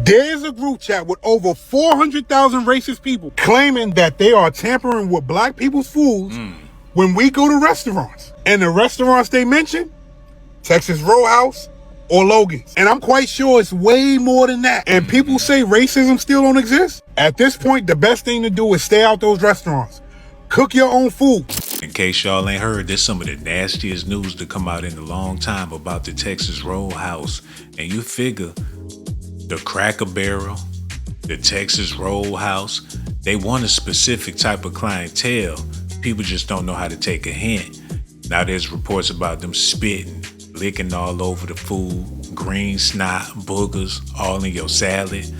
There's a group chat with over 400,000 racist people claiming that they are tampering with black people's foods when we go to restaurants. And the restaurants they mention, Texas Roadhouse or Logan's. And I'm quite sure it's way more than that. And people say racism still don't exist. At this point, the best thing to do is stay out those restaurants. Cook your own food. In case y'all ain't heard, there's some of the nastiest news to come out in a long time about the Texas Roadhouse. And you figure the Cracker Barrel, the Texas Roadhouse, they want a specific type of clientele. People just don't know how to take a hint. Now there's reports about them spitting, licking all over the food, green snot, boogers, all in your salad.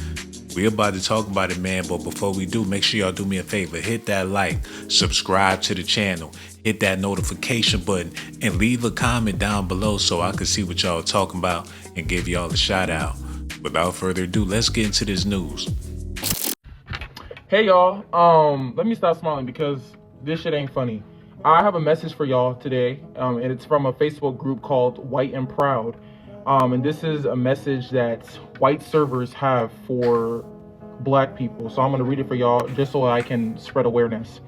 We're about to talk about it, man, but before we do, make sure y'all do me a favor. Hit that like, subscribe to the channel, hit that notification button, and leave a comment down below so I can see what y'all are talking about and give y'all a shout out. Without further ado, let's get into this news. Hey y'all, let me stop smiling because this shit ain't funny. I have a message for y'all today, and it's from a Facebook group called White and Proud. And this is a message that white servers have for black people. So I'm going to read it for y'all just so I can spread awareness.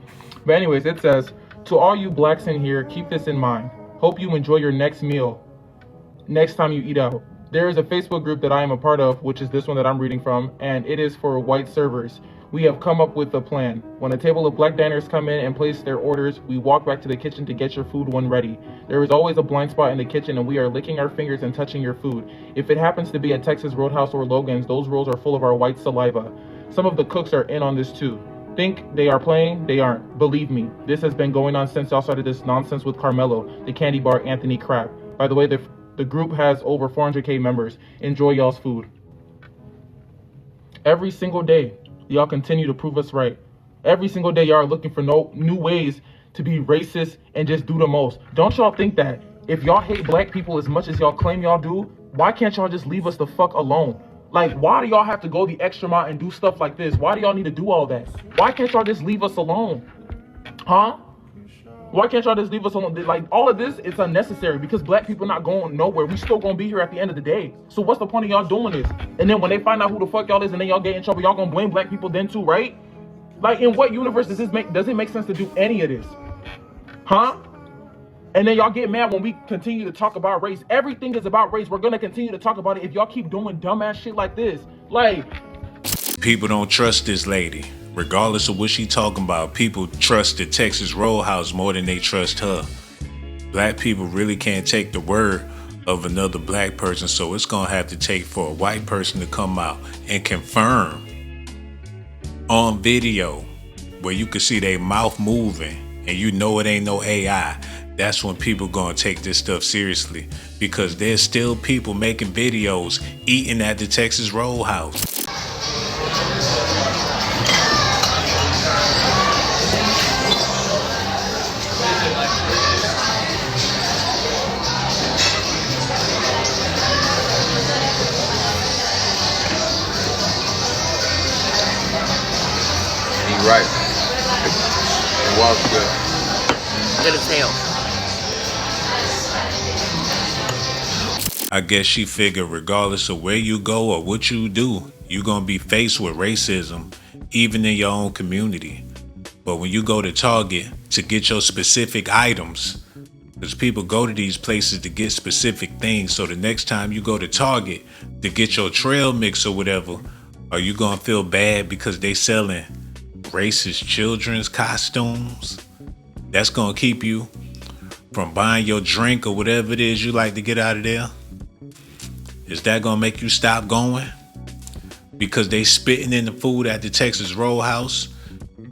But anyways, it says, to all you blacks in here, keep this in mind. Hope you enjoy your next meal next time you eat out. There is a Facebook group that I am a part of, which is this one that I'm reading from, and it is for white servers. We have come up with a plan. When a table of black diners come in and place their orders, we walk back to the kitchen to get your food when ready. There is always a blind spot in the kitchen and we are licking our fingers and touching your food. If it happens to be at Texas Roadhouse or Logan's, those rolls are full of our white saliva. Some of the cooks are in on this too. Think they are playing? They aren't. Believe me, this has been going on since y'all started this nonsense with Carmelo, the candy bar Anthony crap. By the way, the group has over 400K members. Enjoy y'all's food. Every single day, y'all continue to prove us right. Every single day, y'all are looking for new ways to be racist and just do the most. Don't y'all think that if y'all hate black people as much as y'all claim y'all do, why can't y'all just leave us the fuck alone? Like, why do y'all have to go the extra mile and do stuff like this? Why do y'all need to do all that? Why can't y'all just leave us alone? Huh? Why can't y'all just leave us alone? Like, all of this, it's unnecessary because black people not going nowhere. We still gonna be here at the end of the day. So what's the point of y'all doing this? And then when they find out who the fuck y'all is and then y'all get in trouble, y'all gonna blame black people then too, right? Like, in what universe does it make sense to do any of this? Huh? And then y'all get mad when we continue to talk about race. Everything is about race. We're gonna continue to talk about it if y'all keep doing dumbass shit like this. Like, people don't trust this lady. Regardless of what she talking about, people trust the Texas Roadhouse more than they trust her. Black people really can't take the word of another black person, so it's gonna have to take for a white person to come out and confirm on video where you can see their mouth moving and you know it ain't no AI. That's when people gonna take this stuff seriously, because there's still people making videos eating at the Texas Roadhouse. Right. It was good. Good as hell. I guess she figured regardless of where you go or what you do, you're gonna be faced with racism, even in your own community. But when you go to Target to get your specific items, because people go to these places to get specific things, so the next time you go to Target to get your trail mix or whatever, are you gonna feel bad because they selling racist children's costumes? That's gonna keep you from buying your drink or whatever it is you like to get out of there? Is that gonna make you stop going? Because they spitting in the food at the Texas Roadhouse,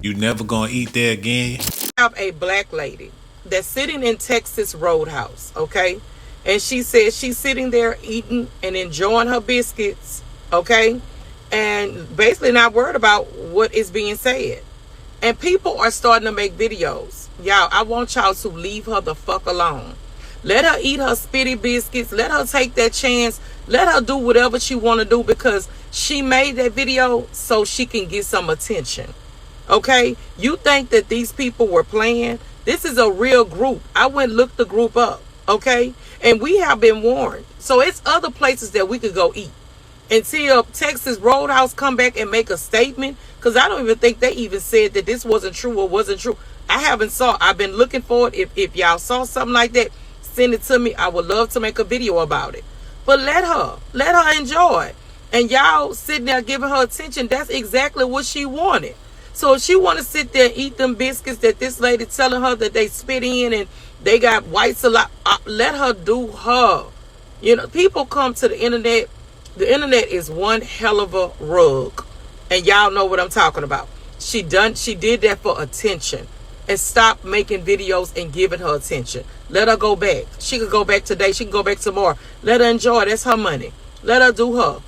you never gonna eat there again? I have a black lady that's sitting in Texas Roadhouse, okay? And she says she's sitting there eating and enjoying her biscuits, okay? And basically not worried about what is being said. And people are starting to make videos. Y'all, I want y'all to leave her the fuck alone. Let her eat her spitty biscuits. Let her take that chance. Let her do whatever she want to do, because she made that video so she can get some attention. Okay? You think that these people were playing? This is a real group. I went and looked the group up. Okay? And we have been warned. So it's other places that we could go eat. until Texas Roadhouse come back and make a statement. Because I don't even think they even said that this wasn't true or wasn't true. I've been looking for it. If y'all saw something like that, send it to me. I would love to make a video about it. But let her enjoy. And y'all sitting there giving her attention. That's exactly what she wanted. So if she want to sit there and eat them biscuits that this lady telling her that they spit in and they got whites a lot, let her do her. You know, people come to the internet. The internet is one hell of a rug. And y'all know what I'm talking about. She did that for attention. And stop making videos and giving her attention. Let her go back. She could go back today. She can go back tomorrow. Let her enjoy. That's her money. Let her do her.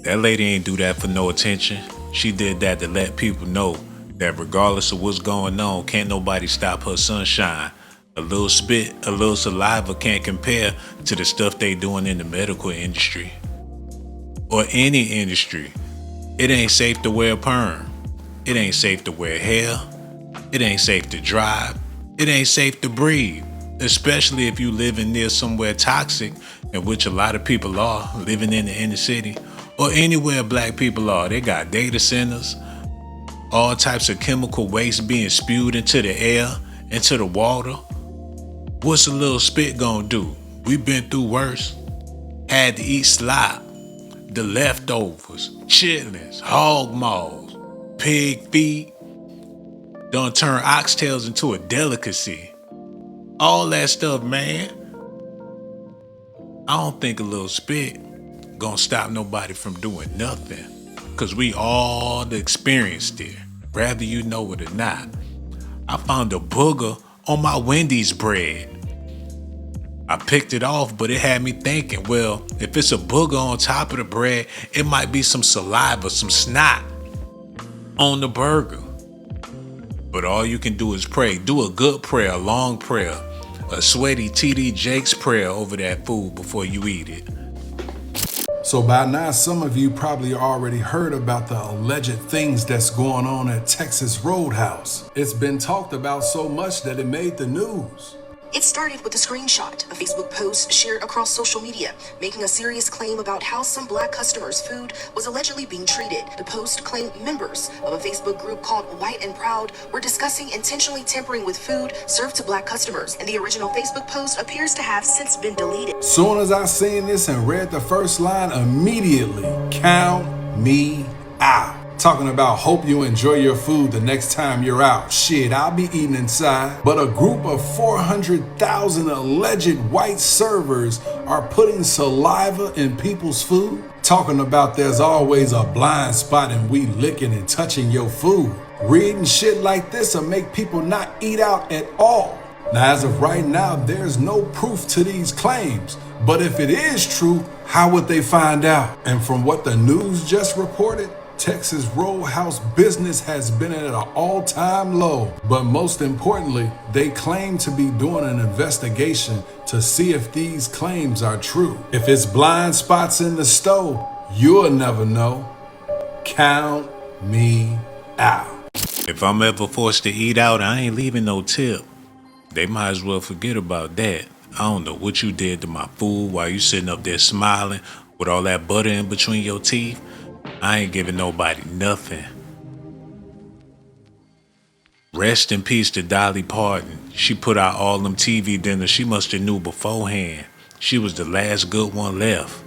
That lady ain't do that for no attention. She did that to let people know that regardless of what's going on, can't nobody stop her sunshine. A little spit, a little saliva can't compare to the stuff they doing in the medical industry. Or any industry. It ain't safe to wear a perm. It ain't safe to wear hair. It ain't safe to drive. It ain't safe to breathe. Especially if you living near somewhere toxic, in which a lot of people are, living in the inner city. Or anywhere black people are. They got data centers. All types of chemical waste being spewed into the air, into the water. What's a little spit gonna do? We've been through worse. Had to eat slop, the leftovers, chitlins, hog maws, pig feet. Done turn oxtails into a delicacy. All that stuff, man. I don't think a little spit gonna stop nobody from doing nothing. Cause we all experienced it, whether you know it or not. I found a booger on my Wendy's bread. I picked it off, but it had me thinking, well, if it's a booger on top of the bread, it might be some saliva, some snot on the burger. But all you can do is pray. Do a good prayer, a long prayer, a sweaty TD Jakes prayer over that food before you eat it. So by now, some of you probably already heard about the alleged things that's going on at Texas Roadhouse. It's been talked about so much that it made the news. It started with a screenshot, a Facebook post shared across social media, making a serious claim about how some black customers' food was allegedly being treated. The post claimed members of a Facebook group called White and Proud were discussing intentionally tampering with food served to black customers, and the original Facebook post appears to have since been deleted. Soon as I seen this and read the first line, immediately, count me out. Talking about hope you enjoy your food the next time you're out. Shit, I'll be eating inside. But a group of 400,000 alleged white servers are putting saliva in people's food. Talking about there's always a blind spot and we licking and touching your food. Reading shit like this will make people not eat out at all. Now, as of right now, there's no proof to these claims. But if it is true, how would they find out? And from what the news just reported, Texas Roadhouse business has been at an all-time low. But most importantly, they claim to be doing an investigation to see if these claims are true. If it's blind spots in the stove, you'll never know. Count me out. If I'm ever forced to eat out, I ain't leaving no tip. They might as well forget about that. I don't know what you did to my food while you sitting up there smiling with all that butter in between your teeth. I ain't giving nobody nothing. Rest in peace to Dolly Parton. She put out all them TV dinners she must have knew beforehand. She was the last good one left.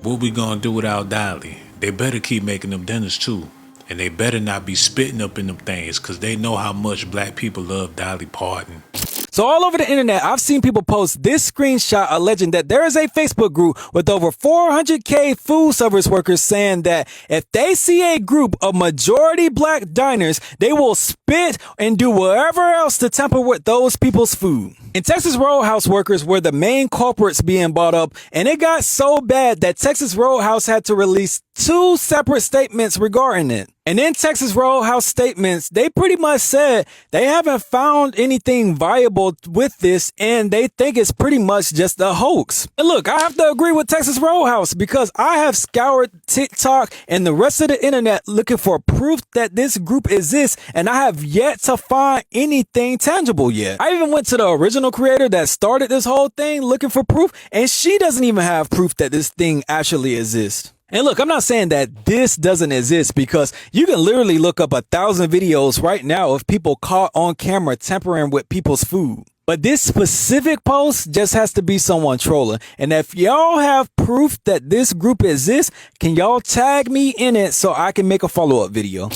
What we gonna do without Dolly? They better keep making them dinners too. And they better not be spitting up in them things, cause they know how much black people love Dolly Parton. So all over the internet, I've seen people post this screenshot alleging that there is a Facebook group with over 400K food service workers saying that if they see a group of majority black diners, they will spit and do whatever else to tamper with those people's food. And Texas Roadhouse workers were the main culprits being brought up, and it got so bad that Texas Roadhouse had to release 2 separate statements regarding it. And in Texas Roadhouse statements, they pretty much said they haven't found anything viable with this, and they think it's pretty much just a hoax. And look, I have to agree with Texas Roadhouse because I have scoured TikTok and the rest of the internet looking for proof that this group exists, and I have yet to find anything tangible yet. I even went to the original creator that started this whole thing looking for proof, and she doesn't even have proof that this thing actually exists. And look, I'm not saying that this doesn't exist because you can literally look up 1,000 videos right now of people caught on camera tampering with people's food. But this specific post just has to be someone trolling. And if y'all have proof that this group exists, can y'all tag me in it so I can make a follow-up video?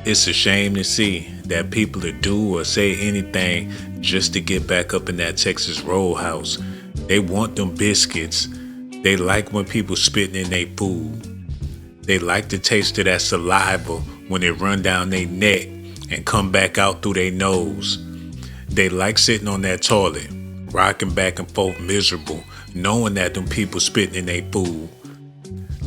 It's a shame to see that people that do or say anything just to get back up in that Texas Roadhouse. They want them biscuits. They like when people spitting in their food. They like the taste of that saliva when it run down their neck and come back out through their nose. They like sitting on that toilet, rocking back and forth miserable, knowing that them people spitting in their food.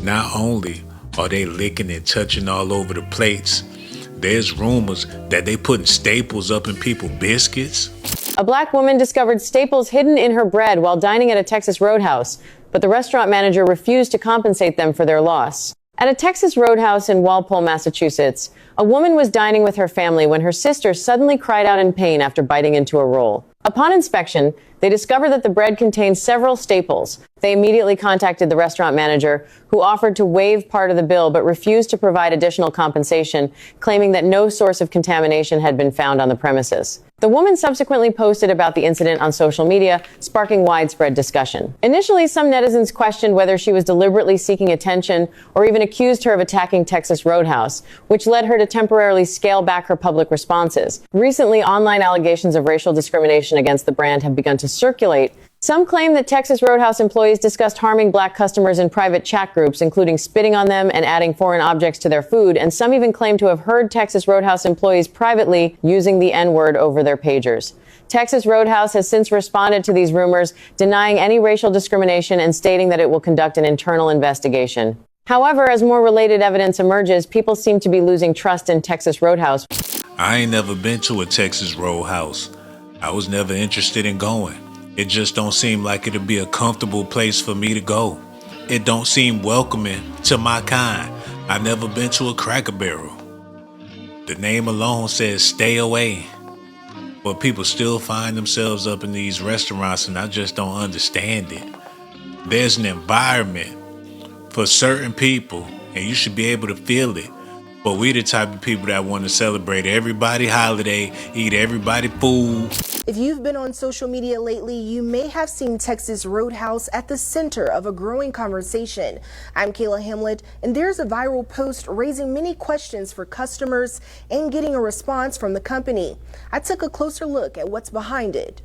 Not only are they licking and touching all over the plates, there's rumors that they putting staples up in people's biscuits. A black woman discovered staples hidden in her bread while dining at a Texas Roadhouse, but the restaurant manager refused to compensate them for their loss. At a Texas Roadhouse in Walpole, Massachusetts, a woman was dining with her family when her sister suddenly cried out in pain after biting into a roll. Upon inspection, they discovered that the bread contained several staples. They immediately contacted the restaurant manager, who offered to waive part of the bill but refused to provide additional compensation, claiming that no source of contamination had been found on the premises. The woman subsequently posted about the incident on social media, sparking widespread discussion. Initially, some netizens questioned whether she was deliberately seeking attention or even accused her of attacking Texas Roadhouse, which led her to temporarily scale back her public responses. Recently, online allegations of racial discrimination against the brand have begun to circulate. Some claim that Texas Roadhouse employees discussed harming black customers in private chat groups, including spitting on them and adding foreign objects to their food, and some even claim to have heard Texas Roadhouse employees privately using the N-word over their pagers. Texas Roadhouse has since responded to these rumors, denying any racial discrimination and stating that it will conduct an internal investigation. However, as more related evidence emerges, people seem to be losing trust in Texas Roadhouse. I ain't never been to a Texas Roadhouse. I was never interested in going. It just don't seem like it'll be a comfortable place for me to go. It don't seem welcoming to my kind. I've never been to a Cracker Barrel. The name alone says stay away. But people still find themselves up in these restaurants and I just don't understand it. There's an environment for certain people and you should be able to feel it. But we the type of people that want to celebrate everybody holiday, eat everybody food. If you've been on social media lately, you may have seen Texas Roadhouse at the center of a growing conversation. I'm Kayla Hamlet, and there's a viral post raising many questions for customers and getting a response from the company. I took a closer look at what's behind it.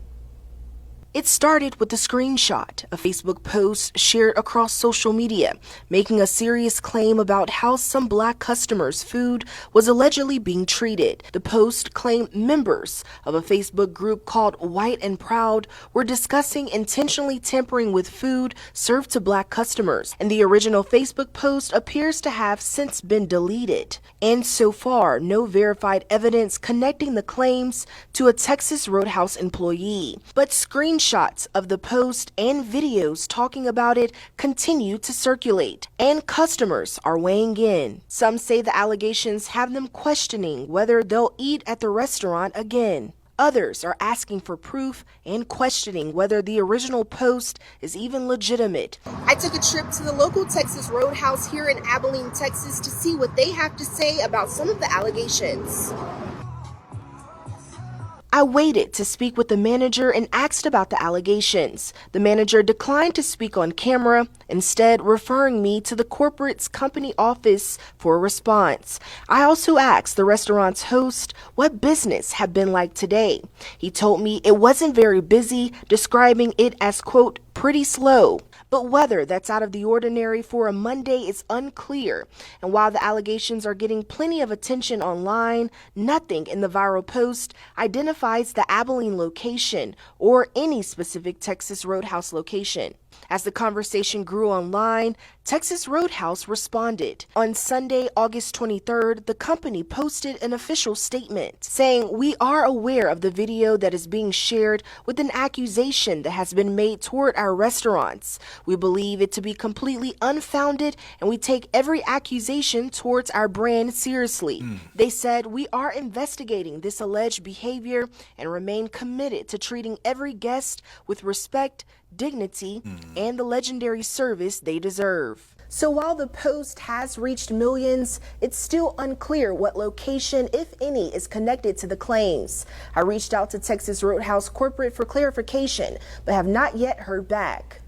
It started with a screenshot, a Facebook post shared across social media, making a serious claim about how some black customers' food was allegedly being treated. The post claimed members of a Facebook group called White and Proud were discussing intentionally tampering with food served to black customers, and the original Facebook post appears to have since been deleted. And so far, no verified evidence connecting the claims to a Texas Roadhouse employee. But screenshots of the post and videos talking about it continue to circulate, and customers are weighing in. Some say the allegations have them questioning whether they'll eat at the restaurant again. Others are asking for proof and questioning whether the original post is even legitimate. I took a trip to the local Texas Roadhouse here in Abilene, Texas to see what they have to say about some of the allegations. I waited to speak with the manager and asked about the allegations. The manager declined to speak on camera, instead referring me to the corporate's company office for a response. I also asked the restaurant's host what business had been like today. He told me it wasn't very busy, describing it as, quote, pretty slow. But whether that's out of the ordinary for a Monday is unclear. And while the allegations are getting plenty of attention online, nothing in the viral post identifies the Abilene location or any specific Texas Roadhouse location. As the conversation grew online, Texas Roadhouse responded. On Sunday, August 23rd, the company posted an official statement saying, "We are aware of the video that is being shared with an accusation that has been made toward our restaurants. We believe it to be completely unfounded and we take every accusation towards our brand seriously." They said, "We are investigating this alleged behavior and remain committed to treating every guest with respect, dignity, and the legendary service they deserve." So while the post has reached millions, it's still unclear what location, if any, is connected to the claims. I reached out to Texas Roadhouse corporate for clarification, but have not yet heard back.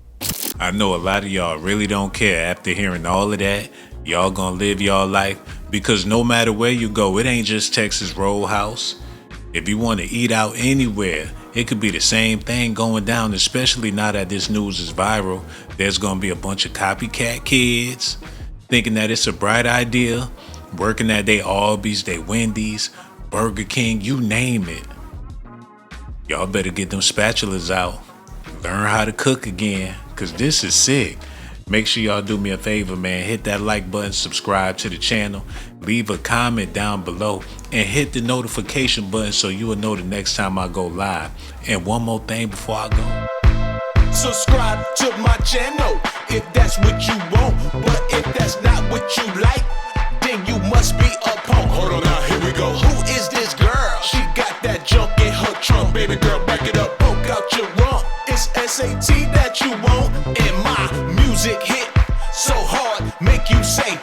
I know a lot of y'all really don't care after hearing all of that. Y'all gonna live y'all life because no matter where you go, it ain't just Texas Roadhouse. If you want to eat out anywhere, it could be the same thing going down, especially now that this news is viral. There's gonna be a bunch of copycat kids thinking that it's a bright idea, working at they Arby's, they Wendy's, Burger King, you name it. Y'all better get them spatulas out. Learn how to cook again, cause this is sick. Make sure y'all do me a favor, man. Hit that like button, subscribe to the channel, leave a comment down below, and hit the notification button so you will know the next time I go live. And one more thing before I go. Subscribe to my channel if that's what you want. But if that's not what you like, then you must be a punk. Hold on now, here we go. Who is this girl? She got that junk in her trunk. Baby girl, back it up, poke out your rump. It's S.A.T that you want, and my music hit so hard, make you say